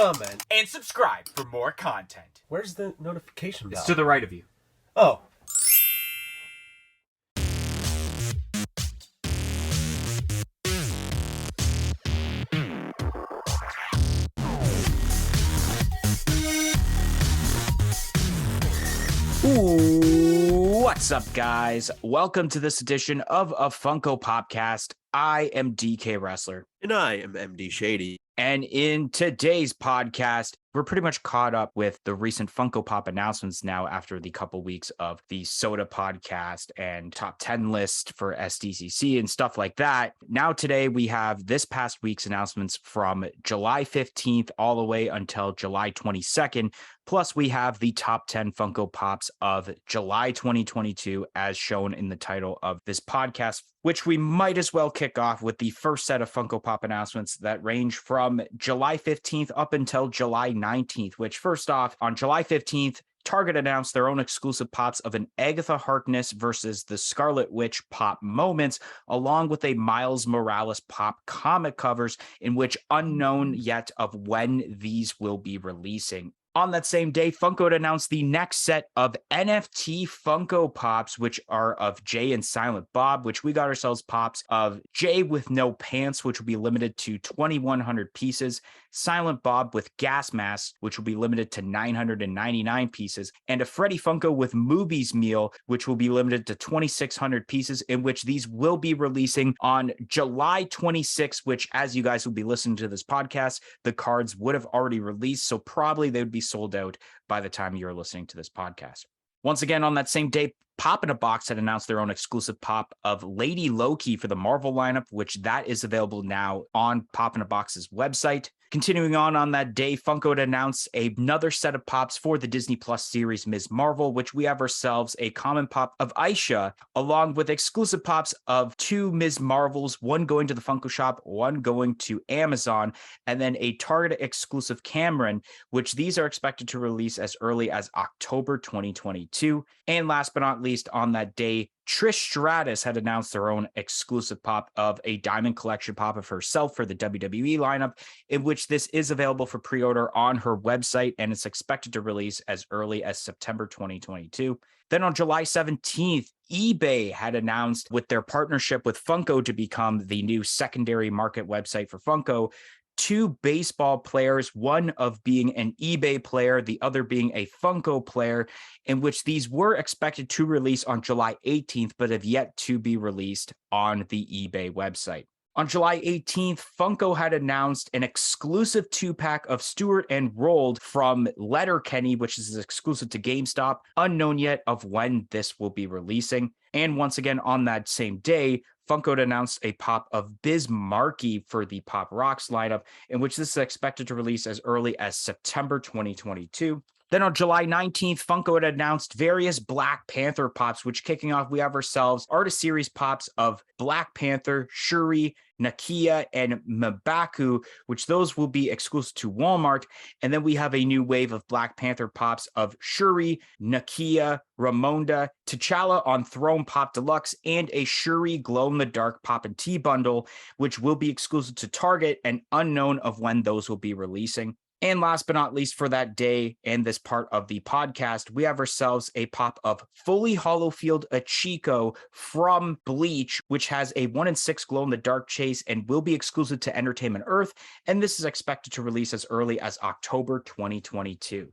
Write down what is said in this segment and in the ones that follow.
comment, and subscribe for more content. Where's the notification bell? It's to the right of you. Oh. Ooh, what's up, guys? Welcome to this edition of a Funko Popcast. I am DK Wrestler. And I am MD Shady. And in today's podcast, we're pretty much caught up with the recent Funko Pop announcements now after the couple weeks of the Soda podcast and top 10 list for SDCC and stuff like that. Now today we have this past week's announcements from July 15th all the way until July 22nd. Plus we have the top 10 Funko Pops of July 2022 as shown in the title of this podcast, which we might as well kick off with the first set of Funko Pop announcements that range from July 15th up until July 19th, which first off, on July 15th, Target announced their own exclusive pops of an Agatha Harkness versus the Scarlet Witch pop moments, along with a Miles Morales pop comic covers, in which unknown yet of when these will be releasing. On that same day, Funko had announced the next set of NFT Funko Pops, which are of Jay and Silent Bob, which we got ourselves pops of Jay with no pants, which will be limited to 2,100 pieces, Silent Bob with gas masks, which will be limited to 999 pieces, and a Freddy Funko with Movies Meal, which will be limited to 2,600 pieces, in which these will be releasing on July 26th, which, as you guys will be listening to this podcast, the cards would have already released, so probably they would be sold out by the time you're listening to this podcast. Once again, on that same day, Pop in a Box had announced their own exclusive pop of Lady Loki for the Marvel lineup, which that is available now on Pop in a Box's website. Continuing on that day, Funko had announced another set of pops for the Disney Plus series Ms. Marvel, which we have ourselves a common pop of Aisha, along with exclusive pops of two Ms. Marvels, one going to the Funko shop, one going to Amazon, and then a Target exclusive Cameron, which these are expected to release as early as October 2022. And last but not least, on that day, Trish Stratus had announced their own exclusive pop of a Diamond Collection pop of herself for the WWE lineup, in which this is available for pre-order on her website, and it's expected to release as early as September 2022. Then on July 17th, eBay had announced with their partnership with Funko to become the new secondary market website for Funko, two baseball players, one of being an eBay player, the other being a Funko player, in which these were expected to release on July 18th, but have yet to be released on the eBay website. On July 18th, Funko had announced an exclusive 2-pack of Stewart and Rolled from Letterkenny, which is exclusive to GameStop, unknown yet of when this will be releasing. And once again, on that same day, Funko had announced a pop of Biz Markie for the Pop Rocks lineup, in which this is expected to release as early as September 2022. Then on July 19th, Funko had announced various Black Panther pops, which kicking off, we have ourselves Artist Series pops of Black Panther, Shuri, Nakia, and M'Baku, which those will be exclusive to Walmart. And then we have a new wave of Black Panther pops of Shuri, Nakia, Ramonda, T'Challa on Throne Pop Deluxe, and a Shuri Glow-in-the-Dark Pop and Tea bundle, which will be exclusive to Target and unknown of when those will be releasing. And last but not least for that day and this part of the podcast, we have ourselves a pop of Fully Holofield Achiko from Bleach, which has a 1-in-6 glow-in-the-dark chase and will be exclusive to Entertainment Earth. And this is expected to release as early as October 2022.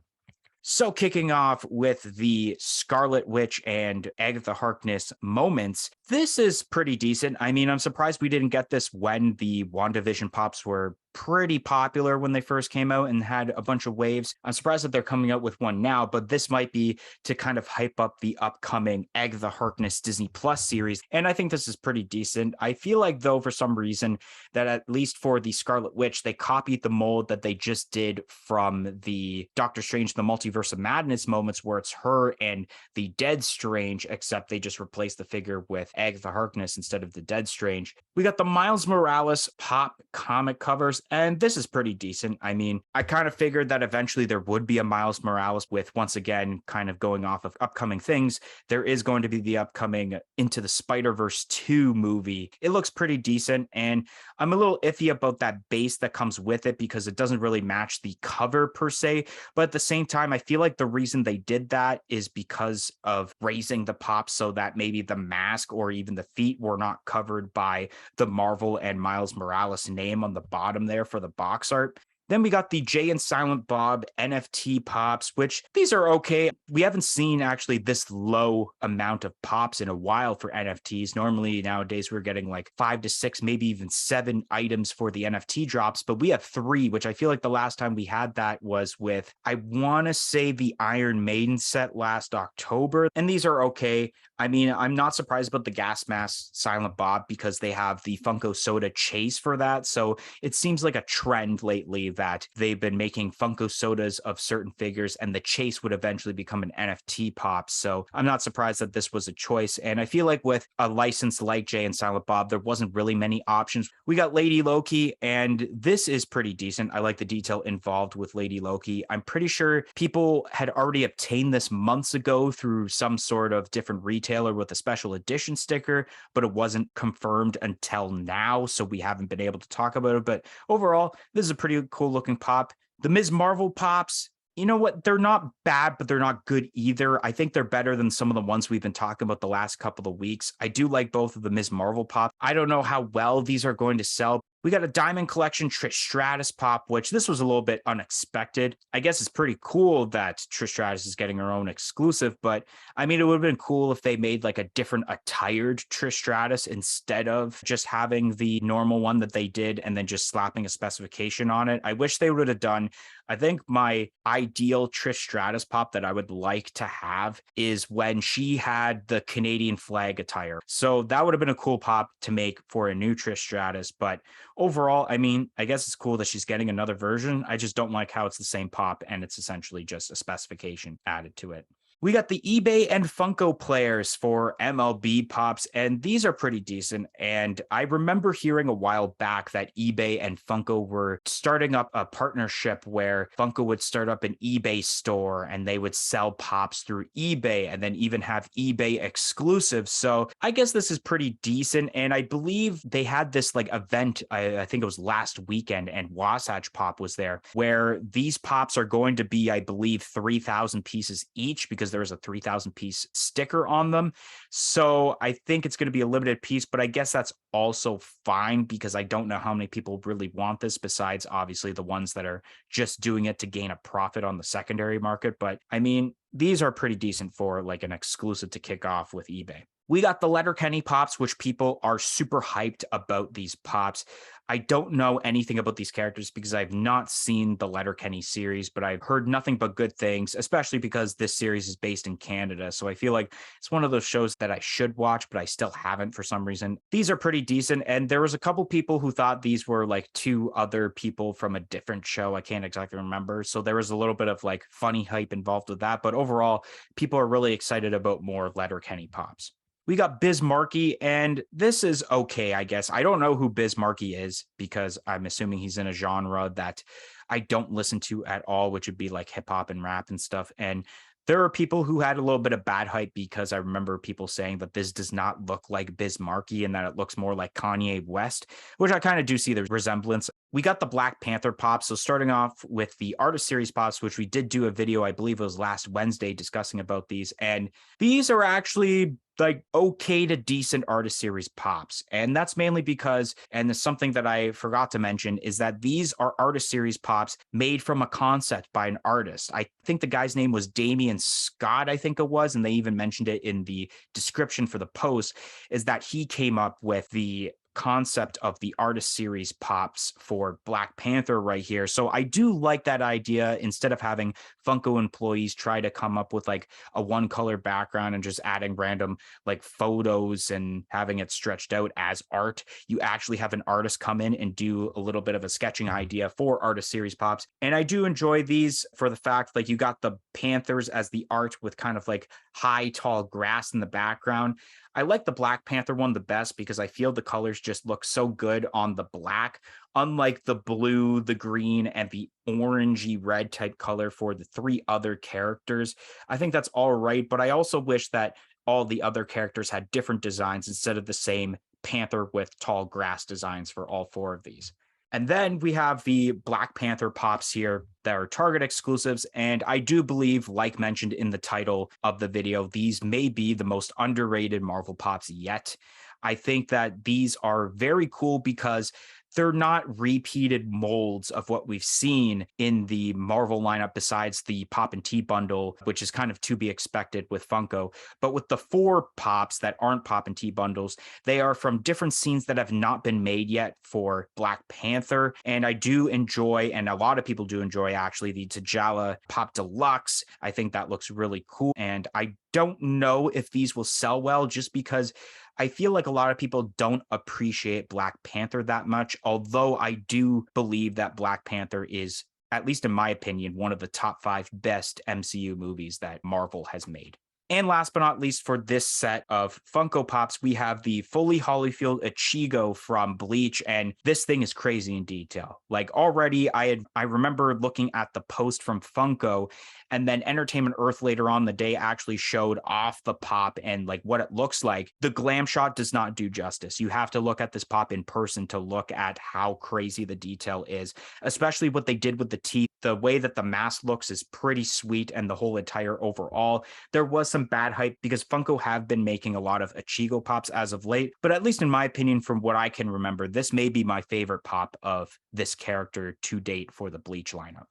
So kicking off with the Scarlet Witch and Agatha Harkness moments, this is pretty decent. I mean, I'm surprised we didn't get this when the WandaVision pops were pretty popular when they first came out and had a bunch of waves. I'm surprised that they're coming out with one now, but this might be to kind of hype up the upcoming Agatha Harkness Disney Plus series. And I think this is pretty decent. I feel like, though, for some reason, that at least for the Scarlet Witch, they copied the mold that they just did from the Doctor Strange, the Multiverse of Madness moments, where it's her and the Dead Strange, except they just replaced the figure with Agatha Harkness instead of the Dead Strange. We got the Miles Morales pop comic covers. Morales, and this is pretty decent. I mean, I kind of figured that eventually there would be a Miles Morales with, once again, kind of going off of upcoming things. There is going to be the upcoming Into the Spider-Verse 2 movie. It looks pretty decent, and I'm a little iffy about that base that comes with it because it doesn't really match the cover per se. But at the same time, I feel like the reason they did that is because of raising the pop so that maybe the mask or even the feet were not covered by the Marvel and Miles Morales name on the bottom there for the box art. Then we got the Jay and Silent Bob NFT pops, which these are okay. We haven't seen actually this low amount of pops in a while for NFTs. Normally nowadays we're getting like 5 to 6, maybe even 7 items for the NFT drops, but we have 3, which I feel like the last time we had that was with, I want to say, the Iron Maiden set last October. And these are okay. I mean, I'm not surprised about the gas mask Silent Bob because they have the Funko Soda chase for that. So it seems like a trend lately that they've been making Funko Sodas of certain figures and the chase would eventually become an NFT pop. So I'm not surprised that this was a choice. And I feel like with a license like Jay and Silent Bob, there wasn't really many options. We got Lady Loki, and this is pretty decent. I like the detail involved with Lady Loki. I'm pretty sure people had already obtained this months ago through some sort of different retailer with a special edition sticker, but it wasn't confirmed until now. So we haven't been able to talk about it. But overall, this is a pretty cool looking pop. The Ms. Marvel pops, you know what? They're not bad, but they're not good either. I think they're better than some of the ones we've been talking about the last couple of weeks. I do like both of the Ms. Marvel pop. I don't know how well these are going to sell. We got a Diamond Collection Trish Stratus pop, which this was a little bit unexpected. I guess it's pretty cool that Trish Stratus is getting her own exclusive, but I mean, it would have been cool if they made like a different attired Trish Stratus instead of just having the normal one that they did and then just slapping a specification on it. I wish they would have done. I think my ideal Trish Stratus pop that I would like to have is when she had the Canadian flag attire. So that would have been a cool pop to make for a new Trish Stratus, but overall, I mean, I guess it's cool that she's getting another version. I just don't like how it's the same pop and it's essentially just a specification added to it. We got the eBay and Funko players for MLB pops, and these are pretty decent. And I remember hearing a while back that eBay and Funko were starting up a partnership where Funko would start up an eBay store and they would sell pops through eBay and then even have eBay exclusives. So I guess this is pretty decent. And I believe they had this like event, I think it was last weekend, and Wasatch Pop was there, where these pops are going to be, I believe, 3,000 pieces each because there's a 3,000 piece sticker on them. So I think it's going to be a limited piece, but I guess that's also fine because I don't know how many people really want this besides obviously the ones that are just doing it to gain a profit on the secondary market. But I mean, these are pretty decent for like an exclusive to kick off with eBay. We got the Letterkenny pops, which people are super hyped about these pops. I don't know anything about these characters because I've not seen the Letterkenny series, but I've heard nothing but good things, especially because this series is based in Canada. So I feel like it's one of those shows that I should watch, but I still haven't for some reason. These are pretty decent. And there was a couple people who thought these were like 2 other people from a different show. I can't exactly remember. So there was a little bit of like funny hype involved with that. But overall, people are really excited about more Letterkenny pops. We got Biz Markie, and this is okay, I guess. I don't know who Biz Markie is because I'm assuming he's in a genre that I don't listen to at all, which would be like hip hop and rap and stuff. And there are people who had a little bit of bad hype because I remember people saying that this does not look like Biz Markie and that it looks more like Kanye West, which I kind of do see the resemblance. We got the Black Panther pops. So starting off with the Artist Series pops, which we did do a video, I believe it was last Wednesday, discussing about these. And these are actually like okay to decent Artist Series pops. And that's mainly because, and it's something that I forgot to mention, is that these are Artist Series pops made from a concept by an artist. I think the guy's name was Damian Scott, I think it was, and they even mentioned it in the description for the post, is that he came up with the concept of the Artist Series pops for Black Panther right here. So I do like that idea. Instead of having Funko employees try to come up with like a 1-color background and just adding random like photos and having it stretched out as art, you actually have an artist come in and do a little bit of a sketching idea for Artist Series pops. And I do enjoy these for the fact like you got the Panthers as the art with kind of like high tall grass in the background. I like the Black Panther one the best because I feel the colors just look so good on the black, unlike the blue, the green, and the orangey red type color for the three other characters. I think that's all right, but I also wish that all the other characters had different designs instead of the same panther with tall grass designs for all four of these. And then we have the Black Panther pops here that are Target exclusives. And I do believe, like mentioned in the title of the video, these may be the most underrated Marvel pops yet. I think that these are very cool because they're not repeated molds of what we've seen in the Marvel lineup besides the Pop and Tea bundle, which is kind of to be expected with Funko. But with the four pops that aren't Pop and Tea bundles, they are from different scenes that have not been made yet for Black Panther. And I do enjoy, and a lot of people do enjoy actually, the T'Challa Pop Deluxe. I think that looks really cool. And I don't know if these will sell well just because I feel like a lot of people don't appreciate Black Panther that much, although I do believe that Black Panther is, at least in my opinion, one of the top 5 best MCU movies that Marvel has made. And last but not least, for this set of Funko Pops, we have the Fully Holyfield Ichigo from Bleach, and this thing is crazy in detail. Like already, I remember looking at the post from Funko, and then Entertainment Earth later on the day actually showed off the pop and like what it looks like. The glam shot does not do justice. You have to look at this pop in person to look at how crazy the detail is, especially what they did with the teeth. The way that the mask looks is pretty sweet, and the whole entire overall. There was some bad hype because Funko have been making a lot of Ichigo pops as of late, but at least in my opinion, from what I can remember, this may be my favorite pop of this character to date for the Bleach lineup.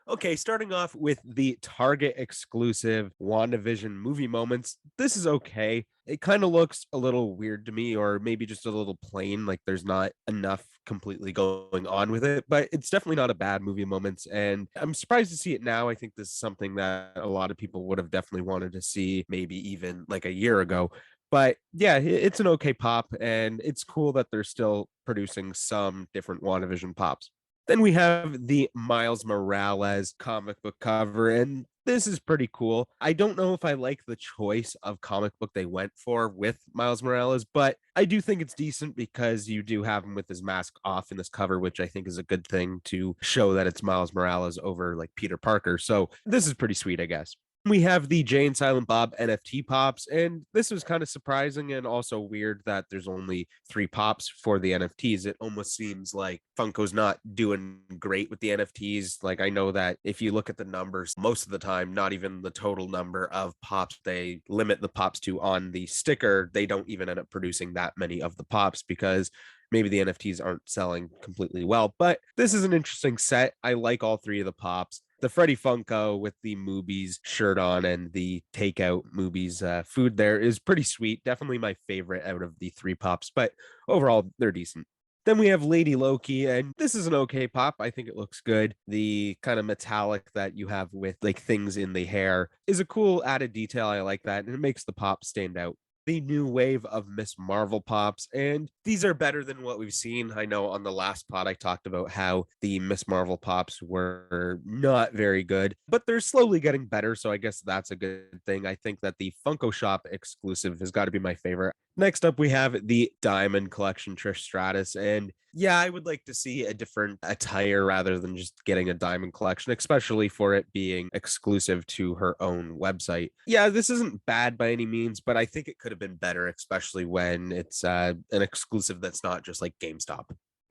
Okay, starting off with the Target exclusive WandaVision movie moments. This is okay. It kind of looks a little weird to me, or maybe just a little plain, like there's not enough completely going on with it, but it's definitely not a bad movie moments. And I'm surprised to see it now. I think this is something that a lot of people would have definitely wanted to see maybe even like a year ago. But yeah, it's an okay pop, and it's cool that they're still producing some different WandaVision pops. Then we have the Miles Morales comic book cover, and this is pretty cool. I don't know if I like the choice of comic book they went for with Miles Morales, but I do think it's decent because you do have him with his mask off in this cover, which I think is a good thing to show that it's Miles Morales over like Peter Parker. So this is pretty sweet, I guess. We have the Jay and Silent Bob NFT pops, and this was kind of surprising and also weird that there's only 3 pops for the NFTs. It almost seems like Funko's not doing great with the NFTs. Like, I know that if you look at the numbers, most of the time, not even the total number of pops they limit the pops to on the sticker, they don't even end up producing that many of the pops because maybe the NFTs aren't selling completely well. But this is an interesting set. I like all 3 of the pops. The Freddy Funko with the Moobies shirt on and the takeout Moobies food there is pretty sweet. Definitely my favorite out of the 3 pops, but overall, they're decent. Then we have Lady Loki, and this is an okay pop. I think it looks good. The kind of metallic that you have with like things in the hair is a cool added detail. I like that, and it makes the pop stand out. The new wave of Miss Marvel pops, and these are better than what we've seen. I know on the last pod I talked about how the Miss Marvel pops were not very good, but they're slowly getting better, so I guess that's a good thing. I think that the Funko Shop exclusive has got to be my favorite. Next up, we have the Diamond Collection Trish Stratus, and yeah, I would like to see a different attire rather than just getting a diamond collection, especially for it being exclusive to her own website. Yeah, this isn't bad by any means, but I think it could have been better, especially when it's an exclusive that's not just like GameStop.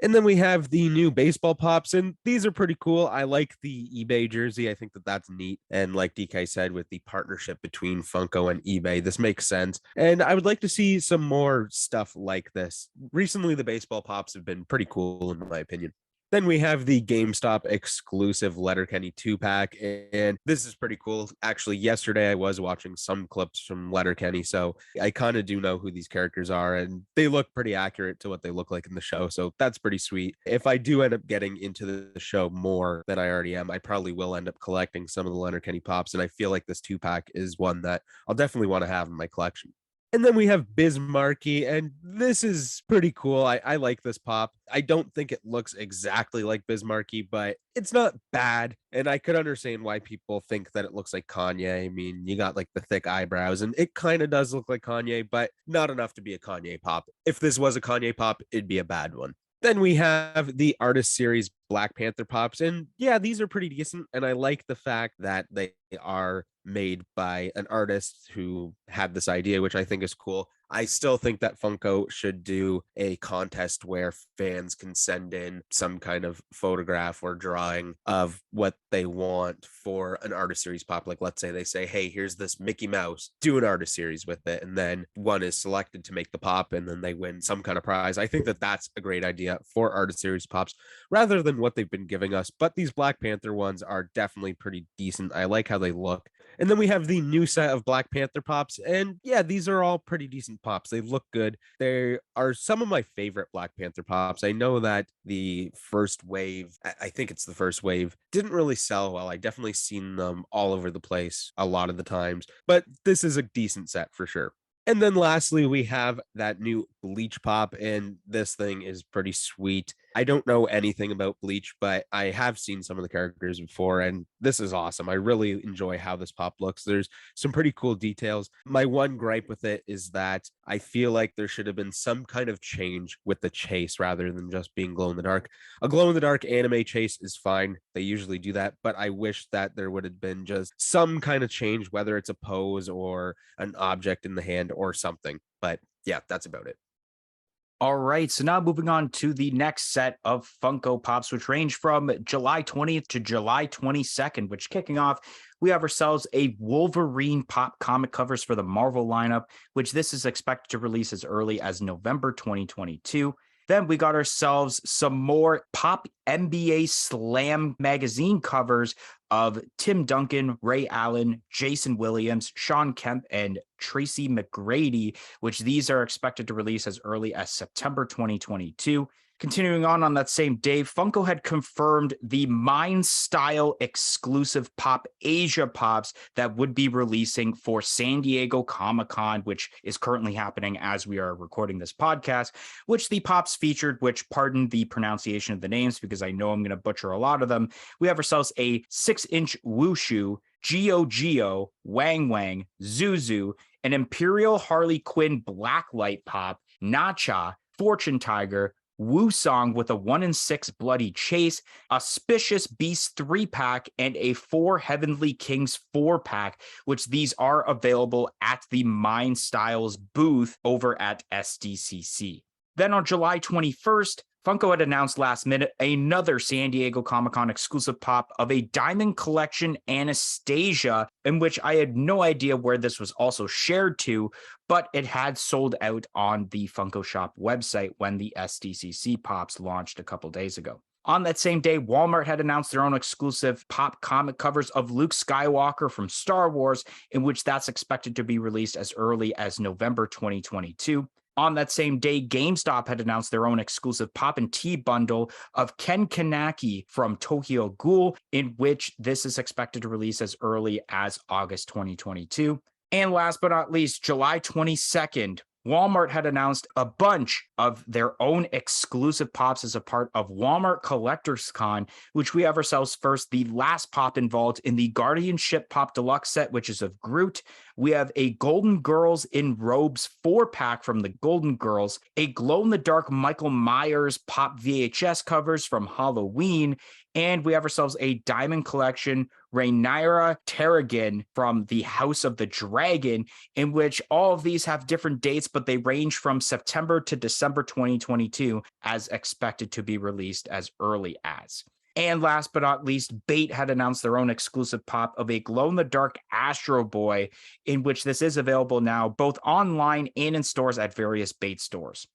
And then we have the new baseball pops, and these are pretty cool. I like the eBay jersey. I think that that's neat. And like DK said, with the partnership between Funko and eBay, this makes sense. And I would like to see some more stuff like this. Recently, the baseball pops have been pretty cool, in my opinion. Then we have the GameStop exclusive Letterkenny 2-pack, and this is pretty cool. Actually, yesterday I was watching some clips from Letterkenny, so I kind of do know who these characters are, and they look pretty accurate to what they look like in the show, so that's pretty sweet. If I do end up getting into the show more than I already am, I probably will end up collecting some of the Letterkenny pops, and I feel like this 2-pack is one that I'll definitely want to have in my collection. And then we have Bismarcky, and this is pretty cool. I like this pop. I don't think it looks exactly like Bismarcky, but it's not bad. And I could understand why people think that it looks like Kanye. I mean, you got like the thick eyebrows, and it kind of does look like Kanye, but not enough to be a Kanye pop. If this was a Kanye pop, it'd be a bad one. Then we have the artist series Black Panther pops. And yeah, these are pretty decent. And I like the fact that they are made by an artist who had this idea, which I think is cool. I still think that Funko should do a contest where fans can send in some kind of photograph or drawing of what they want for an artist series pop. Like, let's say they say, hey, here's this Mickey Mouse, do an artist series with it. And then one is selected to make the pop, and then they win some kind of prize. I think that that's a great idea for artist series pops rather than what they've been giving us. But these Black Panther ones are definitely pretty decent. I like how they look. And then we have the new set of Black Panther pops. And yeah, these are all pretty decent pops. They look good. They are some of my favorite Black Panther pops. I know that the first wave, I think it's the first wave, didn't really sell well. I definitely seen them all over the place a lot of the times, but this is a decent set for sure. And then lastly, we have that new Bleach pop, and this thing is pretty sweet. I don't know anything about Bleach, but I have seen some of the characters before, and this is awesome. I really enjoy how this pop looks. There's some pretty cool details. My one gripe with it is that I feel like there should have been some kind of change with the chase rather than just being glow in the dark. A glow in the dark anime chase is fine. They usually do that, but I wish that there would have been just some kind of change, whether it's a pose or an object in the hand or something. But yeah, that's about it. All right, so now moving on to the next set of Funko Pops, which range from July 20th to July 22nd, which kicking off, we have ourselves a Wolverine pop comic covers for the Marvel lineup, which this is expected to release as early as November 2022. Then we got ourselves some more pop NBA Slam magazine covers of Tim Duncan, Ray Allen, Jason Williams, Sean Kemp, and Tracy McGrady, which these are expected to release as early as September 2022. Continuing on that same day, Funko had confirmed the Mind Style exclusive Pop Asia Pops that would be releasing for San Diego Comic-Con, which is currently happening as we are recording this podcast, which the Pops featured, which pardon the pronunciation of the names because I know I'm going to butcher a lot of them. We have ourselves a 6-inch Wushu, Geo, Wang Wang, Zuzu, an Imperial Harley Quinn Blacklight Pop, Nacha, Fortune Tiger, Wu Song with a 1-in-6 Bloody Chase, Auspicious Beast 3-pack, and a 4 Heavenly Kings 4-pack, which these are available at the Mind Styles booth over at SDCC. Then on July 21st, Funko had announced last minute another San Diego Comic-Con exclusive pop of a Diamond Collection Anastasia, in which I had no idea where this was also shared to, but it had sold out on the Funko Shop website when the SDCC pops launched a couple days ago. On that same day, Walmart had announced their own exclusive pop comic covers of Luke Skywalker from Star Wars, in which that's expected to be released as early as November 2022. On that same day, GameStop had announced their own exclusive Pop and Tea bundle of Ken Kaneki from Tokyo Ghoul, in which this is expected to release as early as August 2022. And last but not least, July 22nd, Walmart had announced a bunch of their own exclusive pops as a part of Walmart Collectors Con, which we have ourselves first, the last pop involved in the Guardianship Pop Deluxe set, which is of Groot. We have a Golden Girls in Robes 4-pack from the Golden Girls, a glow-in-the-dark Michael Myers Pop VHS covers from Halloween, and we have ourselves a Diamond Collection Rhaenyra Targaryen from the House of the Dragon, in which all of these have different dates, but they range from September to December 2022, as expected to be released as early as. And last but not least, Bait had announced their own exclusive pop of a glow-in-the-dark Astro Boy, in which this is available now both online and in stores at various Bait stores.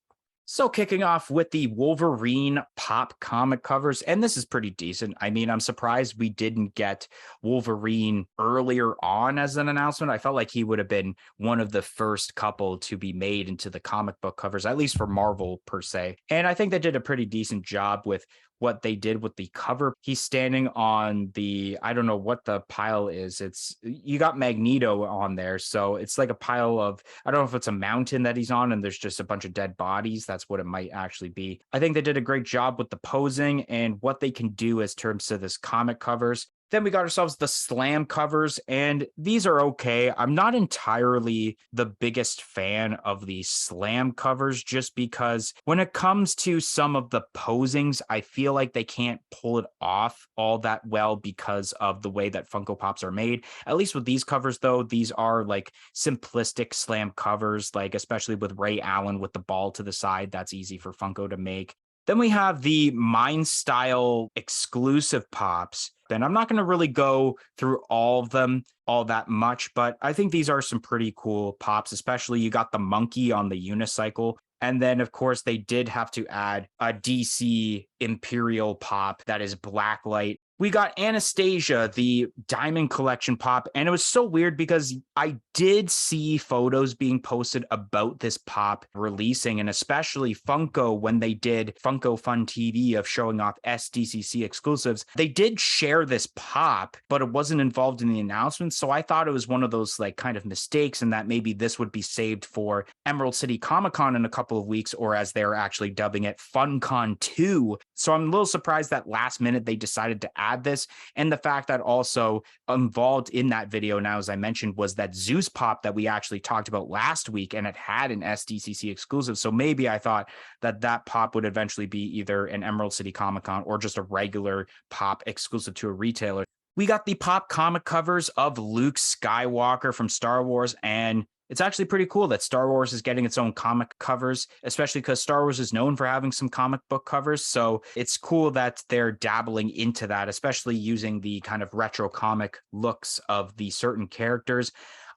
So kicking off with the Wolverine pop comic covers, and this is pretty decent. I mean, I'm surprised we didn't get Wolverine earlier on as an announcement. I felt like he would have been one of the first couple to be made into the comic book covers, at least for Marvel per se. And I think they did a pretty decent job with what they did with the cover. He's standing on the, I don't know what the pile is. It's, you got Magneto on there. So it's like a pile of, I don't know if it's a mountain that he's on and there's just a bunch of dead bodies. That's what it might actually be. I think they did a great job with the posing and what they can do as terms to this comic covers. Then we got ourselves the slam covers, and these are okay. I'm not entirely the biggest fan of the slam covers just because when it comes to some of the posings, I feel like they can't pull it off all that well because of the way that Funko Pops are made. At least with these covers, though, these are like simplistic slam covers, like especially with Ray Allen with the ball to the side. That's easy for Funko to make. Then we have the Mind Style exclusive pops. Then I'm not going to really go through all of them all that much, but I think these are some pretty cool pops, especially you got the monkey on the unicycle. And then, of course, they did have to add a DC Imperial pop that is blacklight. We got Anastasia, the Diamond Collection pop, and it was so weird because I did see photos being posted about this pop releasing, and especially Funko, when they did Funko Fun TV of showing off SDCC exclusives, they did share this pop, but it wasn't involved in the announcement. So I thought it was one of those like kind of mistakes, and that maybe this would be saved for Emerald City Comic Con in a couple of weeks, or as they're actually dubbing it, FunCon 2. So I'm a little surprised that last minute they decided to add this, and the fact that also involved in that video now, as I mentioned, was that Zeus pop that we actually talked about last week, and it had an SDCC exclusive. So maybe I thought that that pop would eventually be either an Emerald City Comic Con or just a regular pop exclusive to a retailer. We got the pop comic covers of Luke Skywalker from Star Wars, and it's actually pretty cool that Star Wars is getting its own comic covers, especially because Star Wars is known for having some comic book covers. So it's cool that they're dabbling into that, especially using the kind of retro comic looks of the certain characters.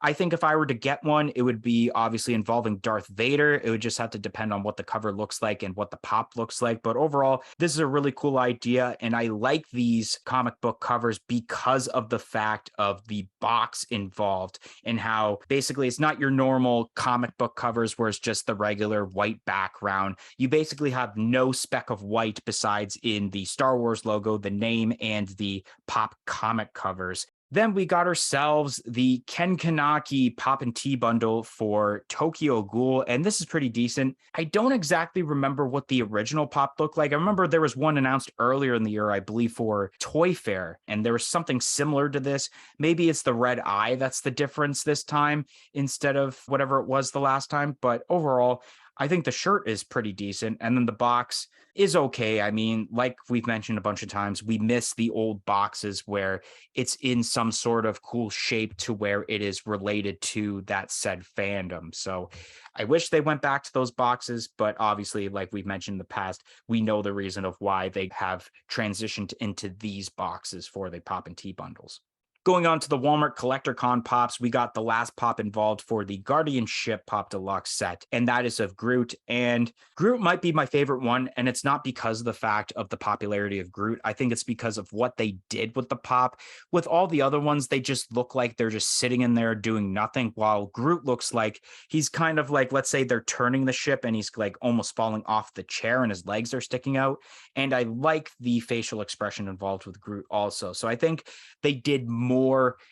I think if I were to get one, it would be obviously involving Darth Vader. It would just have to depend on what the cover looks like and what the pop looks like. But overall, this is a really cool idea. And I like these comic book covers because of the fact of the box involved and how basically it's not your normal comic book covers where it's just the regular white background. You basically have no speck of white besides in the Star Wars logo, the name, and the pop comic covers. Then we got ourselves the Ken Kanaki Pop and Tea bundle for Tokyo Ghoul, and this is pretty decent. I don't exactly remember what the original pop looked like. I remember there was one announced earlier in the year, I believe, for Toy Fair, and there was something similar to this. Maybe it's the red eye that's the difference this time instead of whatever it was the last time, but overall, I think the shirt is pretty decent. And then the box is okay. I mean, like we've mentioned a bunch of times, we miss the old boxes where it's in some sort of cool shape to where it is related to that said fandom. So I wish they went back to those boxes, but obviously, like we've mentioned in the past, we know the reason of why they have transitioned into these boxes for the Pop and Tea bundles. Going on to the Walmart Collector Con pops, we got the last pop involved for the Guardianship Pop Deluxe set, and that is of Groot. And Groot might be my favorite one, and it's not because of the fact of the popularity of Groot. I think it's because of what they did with the pop. With all the other ones, they just look like they're just sitting in there doing nothing, while Groot looks like he's kind of like, let's say they're turning the ship and he's like almost falling off the chair and his legs are sticking out. And I like the facial expression involved with Groot also. So I think they did more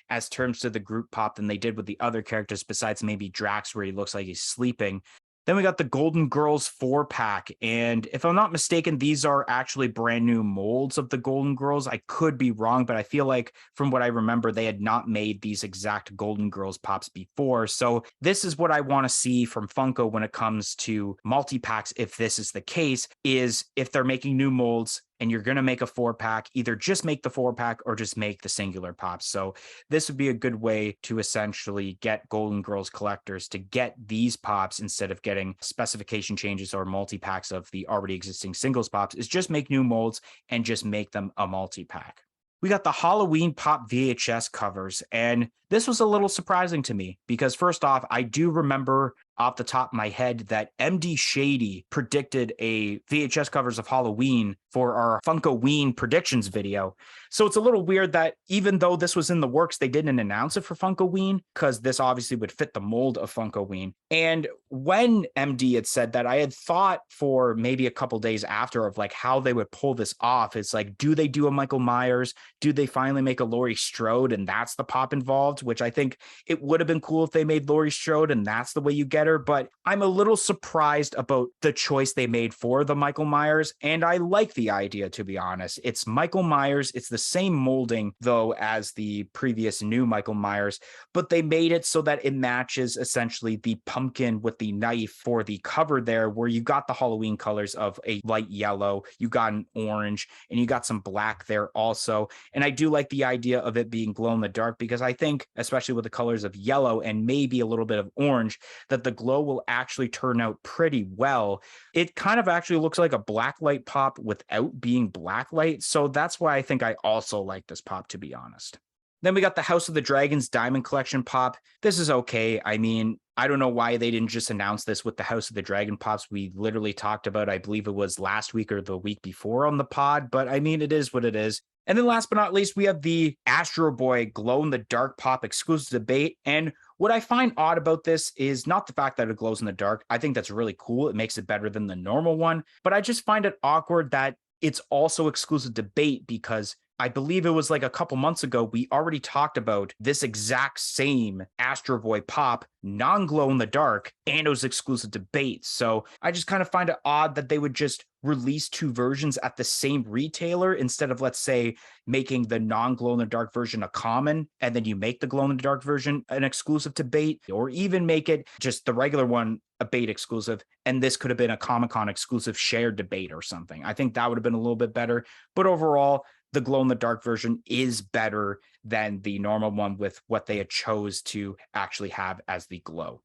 as terms to the Groot pop than they did with the other characters, besides maybe Drax, where he looks like he's sleeping. Then we got the Golden Girls 4-pack. And if I'm not mistaken, these are actually brand new molds of the Golden Girls. I could be wrong, but I feel like from what I remember, they had not made these exact Golden Girls pops before. So this is what I want to see from Funko when it comes to multi-packs. If this is the case, is if they're making new molds, and you're going to make a 4-pack, either just make the 4-pack or just make the singular pops. So this would be a good way to essentially get Golden Girls collectors to get these pops instead of getting specification changes or multi-packs of the already existing singles pops, is just make new molds and just make them a multi-pack. We got the Halloween Pop VHS covers, and this was a little surprising to me because first off, I do remember off the top of my head that MD Shady predicted a VHS covers of Halloween for our Funko Ween predictions video. So it's a little weird that even though this was in the works, they didn't announce it for Funko Ween, because this obviously would fit the mold of Funko Ween. And when MD had said that, I had thought for maybe a couple days after of like how they would pull this off. It's like, do they do a Michael Myers? Do they finally make a Laurie Strode and that's the pop involved? Which I think it would have been cool if they made Laurie Strode and that's the way you get her. But I'm a little surprised about the choice they made for the Michael Myers. And I like the idea, to be honest. It's Michael Myers. It's the same molding, though, as the previous new Michael Myers, but they made it so that it matches essentially the pumpkin with the knife for the cover there, where you got the Halloween colors of a light yellow, you got an orange, and you got some black there also. And I do like the idea of it being glow in the dark, because I think, especially with the colors of yellow and maybe a little bit of orange, that the glow will actually turn out pretty well. It kind of actually looks like a blacklight pop without being blacklight. So that's why I think I also like this pop, to be honest. Then we got the House of the Dragons Diamond Collection pop. This is okay. I mean, I don't know why they didn't just announce this with the House of the Dragon pops we literally talked about. I believe it was last week or the week before on the pod, but I mean, it is what it is. And then last but not least, we have the Astro Boy Glow in the Dark pop exclusive debate. And what I find odd about this is not the fact that it glows in the dark. I think that's really cool. It makes it better than the normal one. But I just find it awkward that it's also exclusive debate, because I believe it was like a couple months ago, we already talked about this exact same Astro Boy pop, non-glow in the dark, and it was exclusive debate. So I just kind of find it odd that they would just release two versions at the same retailer instead of, let's say, making the non-glow in the dark version a common, and then you make the glow in the dark version an exclusive to bait, or even make it just the regular one a bait exclusive, and this could have been a Comic-Con exclusive shared debate or something. I think that would have been a little bit better. But overall, the glow in the dark version is better than the normal one with what they had chose to actually have as the glow.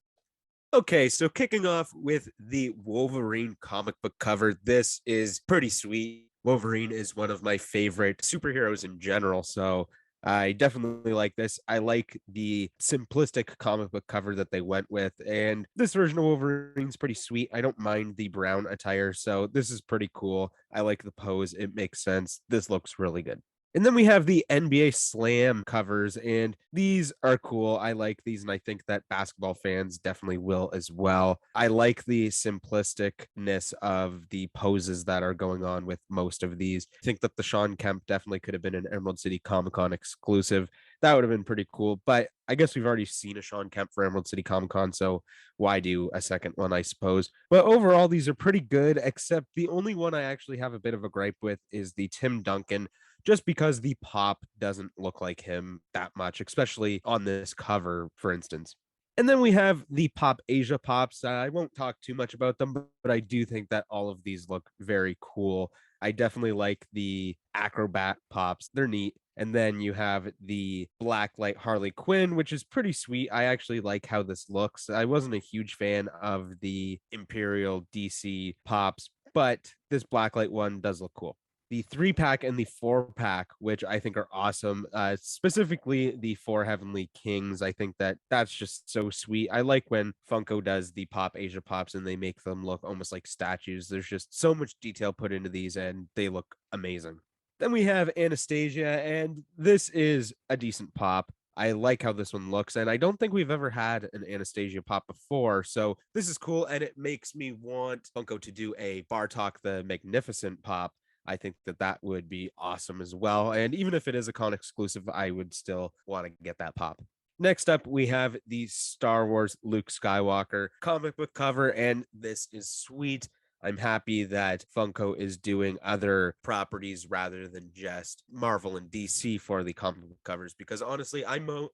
Okay, so kicking off with the Wolverine comic book cover, this is pretty sweet. Wolverine is one of my favorite superheroes in general, so I definitely like this. I like the simplistic comic book cover that they went with, and this version of Wolverine's pretty sweet. I don't mind the brown attire, so this is pretty cool. I like the pose, it makes sense. This looks really good. And then we have the NBA Slam covers, and these are cool. I like these, and I think that basketball fans definitely will as well. I like the simplisticness of the poses that are going on with most of these. I think that the Sean Kemp definitely could have been an Emerald City Comic Con exclusive. That would have been pretty cool, but I guess we've already seen a Sean Kemp for Emerald City Comic Con, so why do a second one, I suppose? But overall, these are pretty good, except the only one I actually have a bit of a gripe with is the Tim Duncan, just because the pop doesn't look like him that much, especially on this cover, for instance. And then we have the Pop Asia pops. I won't talk too much about them, but I do think that all of these look very cool. I definitely like the Acrobat pops, they're neat. And then you have the Blacklight Harley Quinn, which is pretty sweet. I actually like how this looks. I wasn't a huge fan of the Imperial DC pops, but this Blacklight one does look cool. The 3-pack and the 4-pack, which I think are awesome. Specifically the 4 Heavenly Kings. I think that that's just so sweet. I like when Funko does the Pop Asia pops and they make them look almost like statues. There's just so much detail put into these, and they look amazing. Then we have Anastasia, and this is a decent pop. I like how this one looks, and I don't think we've ever had an Anastasia pop before, so this is cool, and it makes me want Funko to do a Bartok the Magnificent pop. I think that that would be awesome as well, and even if it is a con exclusive, I would still want to get that pop. Next up, we have the Star Wars Luke Skywalker comic book cover, and this is sweet. I'm happy that Funko is doing other properties rather than just Marvel and DC for the comic book covers, because honestly,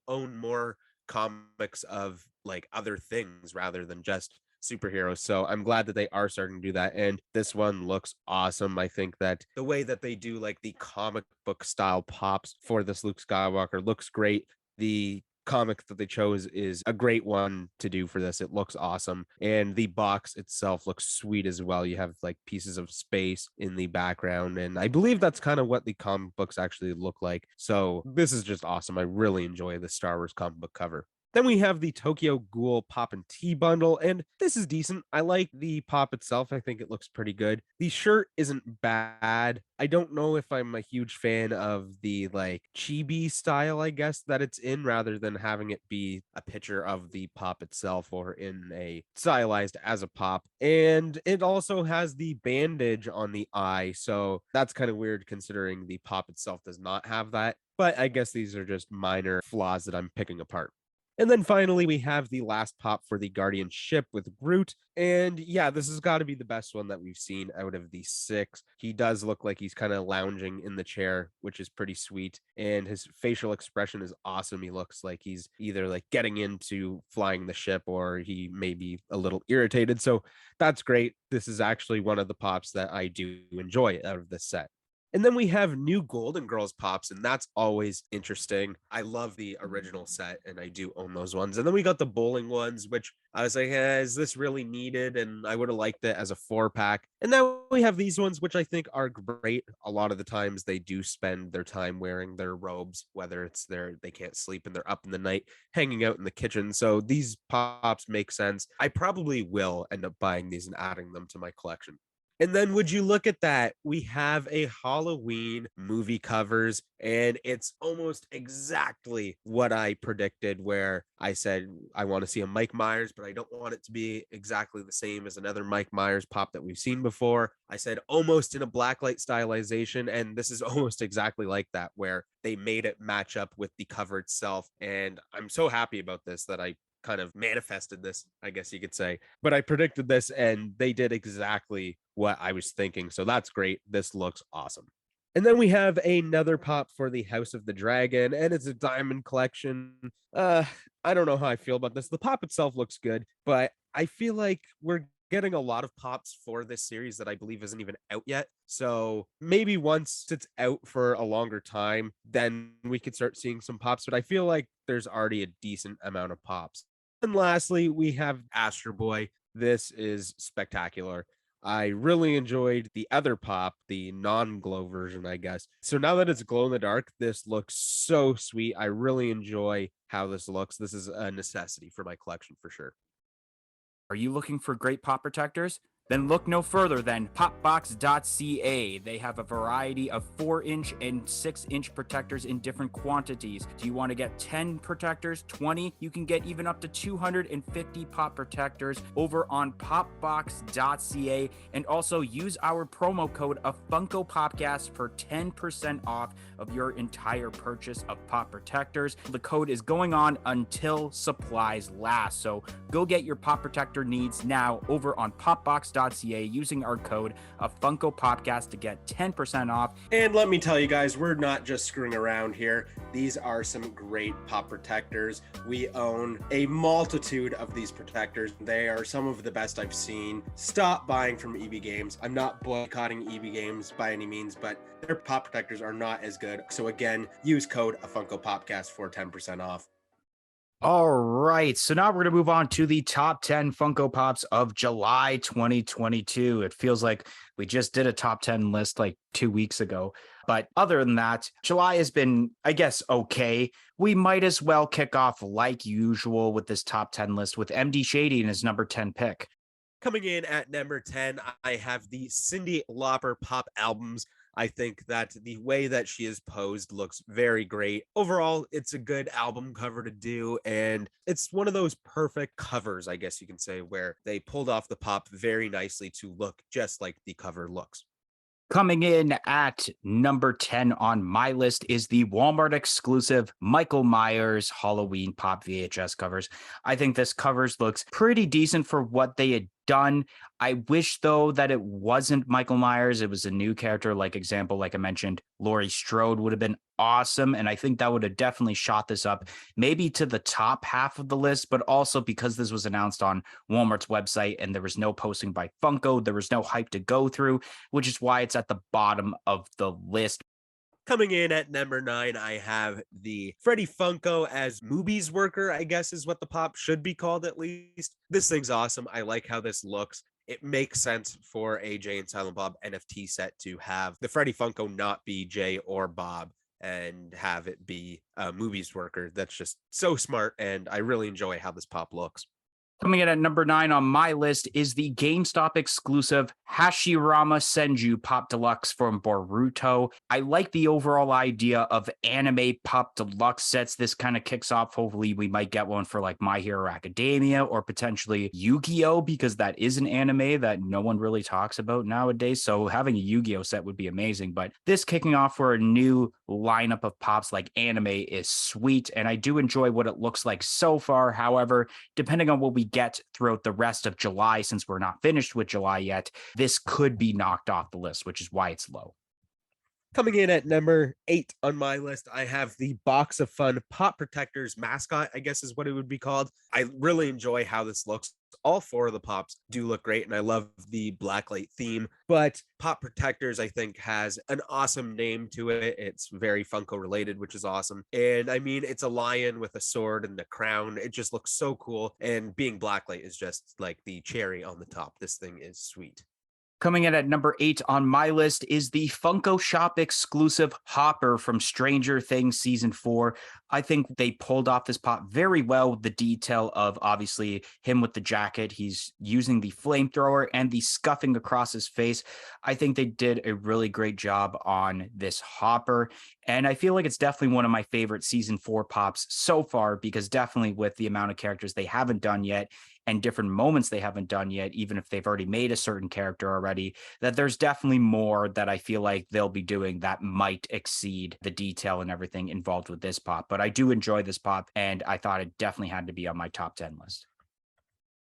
own more comics of like other things rather than just superheroes. So I'm glad that they are starting to do that. And this one looks awesome. I think that the way that they do like the comic book style pops for this Luke Skywalker looks great. The comic that they chose is a great one to do for this. It looks awesome. And the box itself looks sweet as well. You have like pieces of space in the background. And I believe that's kind of what the comic books actually look like. So this is just awesome. I really enjoy the Star Wars comic book cover. Then we have the Tokyo Ghoul Pop and Tea bundle, and this is decent. I like the pop itself. I think it looks pretty good. The shirt isn't bad. I don't know if I'm a huge fan of the like chibi style, I guess, that it's in, rather than having it be a picture of the pop itself or in a stylized as a pop. And it also has the bandage on the eye. So that's kind of weird considering the pop itself does not have that. But I guess these are just minor flaws that I'm picking apart. And then finally, we have the last pop for the Guardian ship with Groot. And yeah, this has got to be the best one that we've seen out of the six. He does look like he's kind of lounging in the chair, which is pretty sweet. And his facial expression is awesome. He looks like he's either like getting into flying the ship or he may be a little irritated. So that's great. This is actually one of the pops that I do enjoy out of this set. And then we have new Golden Girls pops, and that's always interesting. I love the original set, and I do own those ones. And then we got the bowling ones, which I was like, is this really needed? And I would have liked it as a 4-pack. And now we have these ones, which I think are great. A lot of the times they do spend their time wearing their robes, whether it's they can't sleep and they're up in the night hanging out in the kitchen. So these pops make sense. I probably will end up buying these and adding them to my collection. And then would you look at that? We have a Halloween movie covers, and it's almost exactly what I predicted, where I said I want to see a Mike Myers, but I don't want it to be exactly the same as another Mike Myers pop that we've seen before. I said almost in a blacklight stylization, and this is almost exactly like that, where they made it match up with the cover itself. And I'm so happy about this that I kind of manifested this, I guess you could say. But I predicted this and they did exactly what I was thinking. So that's great. This looks awesome. And then we have another pop for the House of the Dragon, and it's a diamond collection. I don't know how I feel about this. The pop itself looks good, but I feel like we're getting a lot of pops for this series that I believe isn't even out yet. So maybe once it's out for a longer time, then we could start seeing some pops. But I feel like there's already a decent amount of pops. And lastly, we have Astro Boy. This is spectacular. I really enjoyed the other pop, the non-glow version, I guess. So now that it's glow in the dark, this looks so sweet. I really enjoy how this looks. This is a necessity for my collection for sure. Are you looking for great pop protectors? Then look no further than popbox.ca. They have a variety of 4-inch and 6-inch protectors in different quantities. Do you want to get 10 protectors, 20? You can get even up to 250 pop protectors over on popbox.ca. And also use our promo code of Funko Popcast for 10% off of your entire purchase of pop protectors. The code is going on until supplies last. So go get your pop protector needs now over on popbox.ca using our code of Funko Popcast to get 10% off. And let me tell you guys, we're not just screwing around here. These are some great pop protectors. We own a multitude of these protectors. They are some of the best I've seen. Stop buying from EB Games. I'm not boycotting EB Games by any means, but their pop protectors are not as good. So again, use code of Funko Popcast for 10% off. All right. So now we're going to move on to the top 10 Funko Pops of July 2022. It feels like we just did a top 10 list like 2 weeks ago. But other than that, July has been, I guess, okay. We might as well kick off like usual with this top 10 list with MD Shady and his number 10 pick. Coming in at number 10, I have the Cyndi Lauper pop albums. I think that the way that she is posed looks very great. Overall, it's a good album cover to do, and it's one of those perfect covers, I guess you can say, where they pulled off the pop very nicely to look just like the cover looks. Coming in at number 10 on my list is the Walmart exclusive Michael Myers Halloween Pop VHS covers. I think this covers looks pretty decent for what they had done. I wish though that it wasn't Michael Myers. It was a new character, like I mentioned, Laurie Strode would have been awesome. And I think that would have definitely shot this up maybe to the top half of the list, but also because this was announced on Walmart's website and there was no posting by Funko, there was no hype to go through, which is why it's at the bottom of the list. Coming in at number 9, I have the Freddy Funko as Moobies Worker, I guess is what the pop should be called at least. This thing's awesome. I like how this looks. It makes sense for a Jay and Silent Bob NFT set to have the Freddy Funko not be Jay or Bob. and have it be a movies worker that's just so smart. And I really enjoy how this pop looks. Coming in at number 9 on my list is the GameStop exclusive Hashirama Senju Pop Deluxe from Boruto. I like the overall idea of anime Pop Deluxe sets. This kind of kicks off. Hopefully, we might get one for like My Hero Academia or potentially Yu-Gi-Oh! Because that is an anime that no one really talks about nowadays. So having a Yu-Gi-Oh! Set would be amazing. But this kicking off for a new lineup of pops like anime is sweet. And I do enjoy what it looks like so far. However, depending on what we get throughout the rest of July, since we're not finished with July yet, this could be knocked off the list, which is why it's low. Coming in at number 8 on my list, I have the Box of Fun Pop Protectors mascot, I guess is what it would be called. I really enjoy how this looks. All 4 of the pops do look great, and I love the blacklight theme. But Pop Protectors, I think, has an awesome name to it. It's very Funko related, which is awesome. And I mean, it's a lion with a sword and a crown. It just looks so cool. And being blacklight is just like the cherry on the top. This thing is sweet. Coming in at number 8 on my list is the Funko Shop exclusive Hopper from Stranger Things Season 4. I think they pulled off this pop very well with the detail of obviously him with the jacket. He's using the flamethrower and the scuffing across his face. I think they did a really great job on this Hopper. And I feel like it's definitely one of my favorite Season 4 pops so far, because definitely with the amount of characters they haven't done yet and different moments they haven't done yet, even if they've already made a certain character already, that there's definitely more that I feel like they'll be doing that might exceed the detail and everything involved with this pop. But I do enjoy this pop, and I thought it definitely had to be on my top 10 list.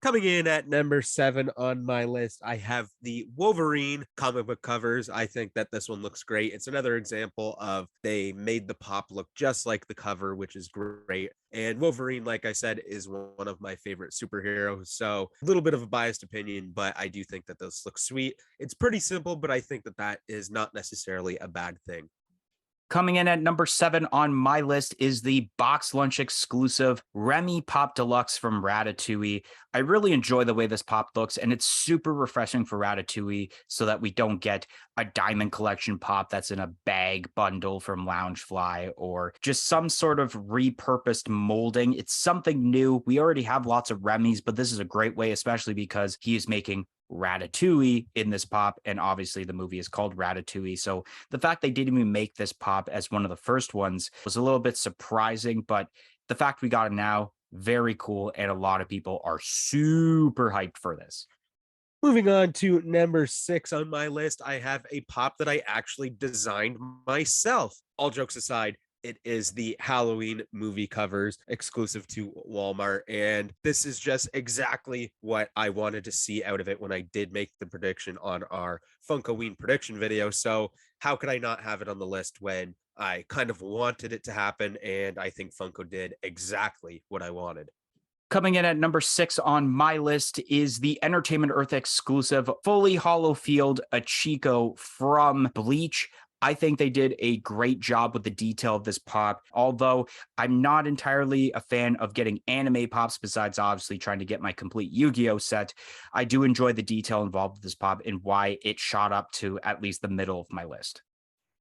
Coming in at number 7 on my list, I have the Wolverine comic book covers. I think that this one looks great. It's another example of they made the pop look just like the cover, which is great. And Wolverine, like I said, is one of my favorite superheroes. So a little bit of a biased opinion, but I do think that this looks sweet. It's pretty simple, but I think that that is not necessarily a bad thing. Coming in at number 7 on my list is the box lunch exclusive Remy Pop Deluxe from Ratatouille. I really enjoy the way this pop looks, and it's super refreshing for Ratatouille so that we don't get a diamond collection pop that's in a bag bundle from Loungefly or just some sort of repurposed molding. It's something new. We already have lots of Remy's, but this is a great way, especially because he is making Ratatouille in this pop, and obviously the movie is called Ratatouille. So the fact they didn't even make this pop as one of the first ones was a little bit surprising, but the fact we got it now, very cool, and a lot of people are super hyped for this. Moving on to number 6 on my list, I have a pop that I actually designed myself. All jokes aside, it is the Halloween movie covers exclusive to Walmart. And this is just exactly what I wanted to see out of it when I did make the prediction on our Funkoween prediction video. So how could I not have it on the list when I kind of wanted it to happen? And I think Funko did exactly what I wanted. Coming in at number 6 on my list is the Entertainment Earth exclusive fully hollow field Achiko from Bleach. I think they did a great job with the detail of this pop, although I'm not entirely a fan of getting anime pops, besides obviously trying to get my complete Yu-Gi-Oh set. I do enjoy the detail involved with this pop and why it shot up to at least the middle of my list.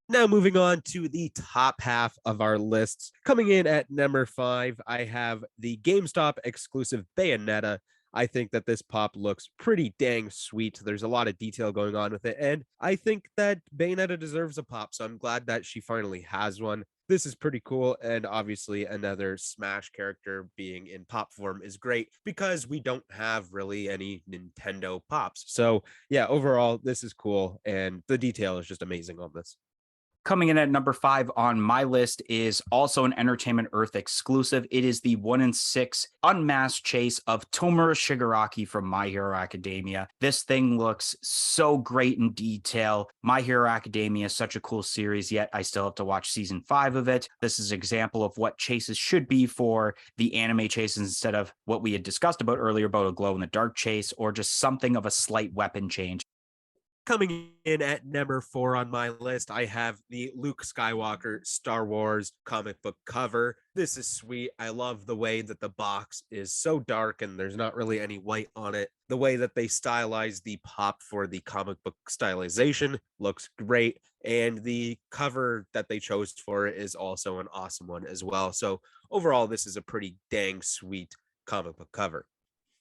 Now, moving on to the top half of our lists. Coming in at number 5, I have the GameStop exclusive Bayonetta. I think that this pop looks pretty dang sweet. There's a lot of detail going on with it, and I think that Bayonetta deserves a pop, so I'm glad that she finally has one. This is pretty cool, and obviously another Smash character being in pop form is great because we don't have really any Nintendo pops. So yeah, overall, this is cool, and the detail is just amazing on this. Coming in at number 5 on my list is also an Entertainment Earth exclusive. It is the 1 in 6 unmasked chase of Tomura Shigaraki from My Hero Academia. This thing looks so great in detail. My Hero Academia is such a cool series, yet I still have to watch season 5 of it. This is an example of what chases should be for the anime chases instead of what we had discussed about earlier about a glow in the dark chase or just something of a slight weapon change. Coming in at number 4 on my list, I have the Luke Skywalker Star Wars comic book cover. This is sweet. I love the way that the box is so dark and there's not really any white on it. The way that they stylize the pop for the comic book stylization looks great. And the cover that they chose for it is also an awesome one as well. So overall, this is a pretty dang sweet comic book cover.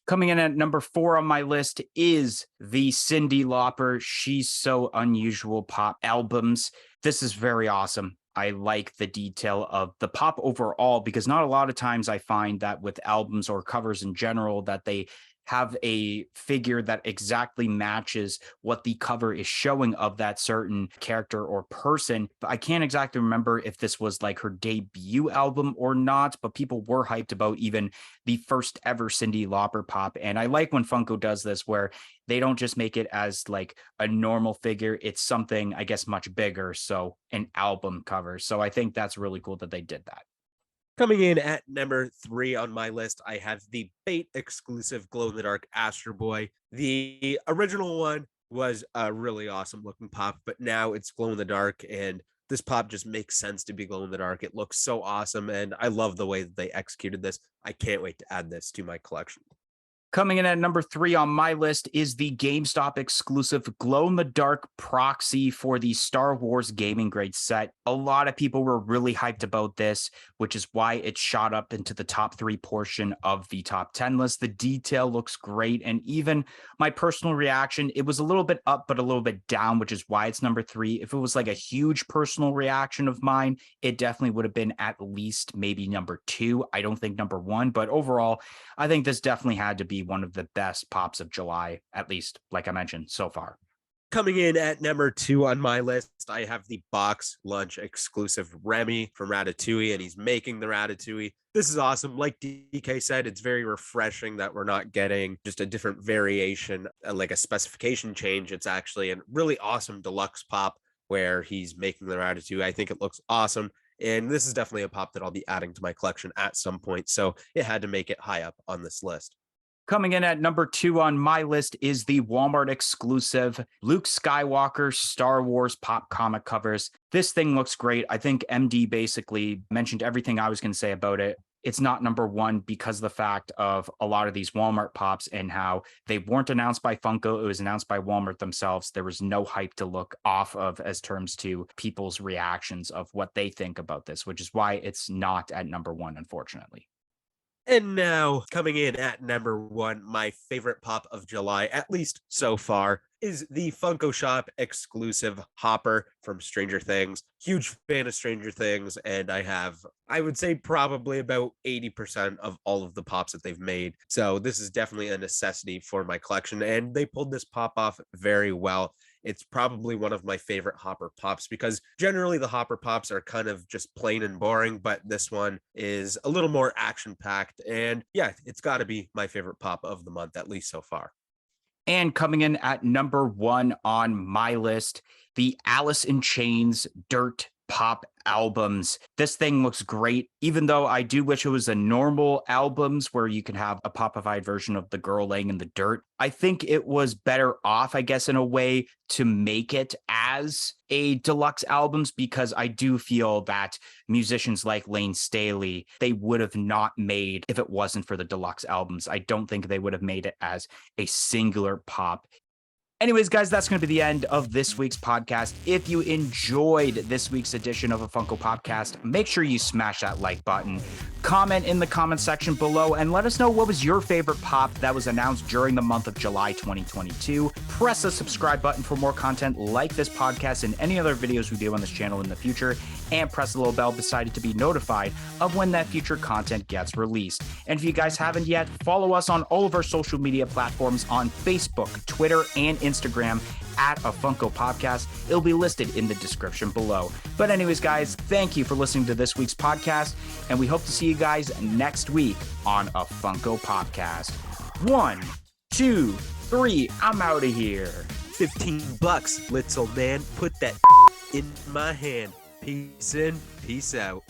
Coming in at number 4 on my list is the Cyndi Lauper She's So Unusual pop albums. This is very awesome. I like the detail of the pop overall because not a lot of times I find that with albums or covers in general that they have a figure that exactly matches what the cover is showing of that certain character or person. But I can't exactly remember if this was like her debut album or not, but people were hyped about even the first ever Cyndi Lauper pop. And I like when Funko does this where they don't just make it as like a normal figure. It's something, I guess, much bigger. So an album cover. So I think that's really cool that they did that. Coming in at number 3 on my list, I have the Bait exclusive glow in the dark Astro Boy. The original one was a really awesome looking pop, but now it's glow in the dark, and this pop just makes sense to be glow in the dark. It looks so awesome, and I love the way that they executed this. I can't wait to add this to my collection. Coming in at number 3 on my list is the GameStop exclusive glow-in-the-dark proxy for the Star Wars gaming grade set. A lot of people were really hyped about this, which is why it shot up into the top 3 portion of the top 10 list. The detail looks great, and even my personal reaction, it was a little bit up but a little bit down, which is why it's number 3. If it was like a huge personal reaction of mine, it definitely would have been at least maybe number 2. I don't think number 1, but overall, I think this definitely had to be one of the best pops of July, at least, like I mentioned, so far. Coming in at number 2 on my list, I have the box lunch exclusive Remy from Ratatouille, and he's making the Ratatouille. This is awesome. Like DK said, it's very refreshing that we're not getting just a different variation, like a specification change. It's actually a really awesome deluxe pop where he's making the Ratatouille. I think it looks awesome. And this is definitely a pop that I'll be adding to my collection at some point. So it had to make it high up on this list. Coming in at number 2 on my list is the Walmart exclusive Luke Skywalker Star Wars pop comic covers. This thing looks great. I think MD basically mentioned everything I was going to say about it. It's not number 1 because of the fact of a lot of these Walmart pops and how they weren't announced by Funko. It was announced by Walmart themselves. There was no hype to look off of as terms to people's reactions of what they think about this, which is why it's not at number 1, unfortunately. And now, coming in at number 1, my favorite pop of July, at least so far, is the Funko Shop exclusive Hopper from Stranger Things. Huge fan of Stranger Things, and I would say probably about 80% of all of the pops that they've made. So this is definitely a necessity for my collection, and they pulled this pop off very well. It's probably one of my favorite Hopper pops because generally the Hopper pops are kind of just plain and boring, but this one is a little more action packed. And yeah, it's got to be my favorite pop of the month, at least so far. And coming in at number 1 on my list, the Alice in Chains Dirt Pop albums. This thing looks great, even though I do wish it was a normal albums where you can have a popified version of the girl laying in the dirt. I think it was better off, I guess, in a way to make it as a deluxe albums because I do feel that musicians like Lane Staley, they would have not made if it wasn't for the deluxe albums. I don't think they would have made it as a singular pop. Anyways, guys, that's going to be the end of this week's podcast. If you enjoyed this week's edition of a Funko Podcast, make sure you smash that like button, comment in the comment section below, and let us know what was your favorite pop that was announced during the month of July 2022. Press the subscribe button for more content like this podcast and any other videos we do on this channel in the future, and press the little bell beside it to be notified of when that future content gets released. And if you guys haven't yet, follow us on all of our social media platforms on Facebook, Twitter, and Instagram at a Funko Podcast. It'll be listed in the description below. But anyways, guys, thank you for listening to this week's podcast, and we hope to see you guys next week on a Funko Podcast. 1, 2, 3, I'm out of here. $15, little man. Put that in my hand. Peace in, peace out.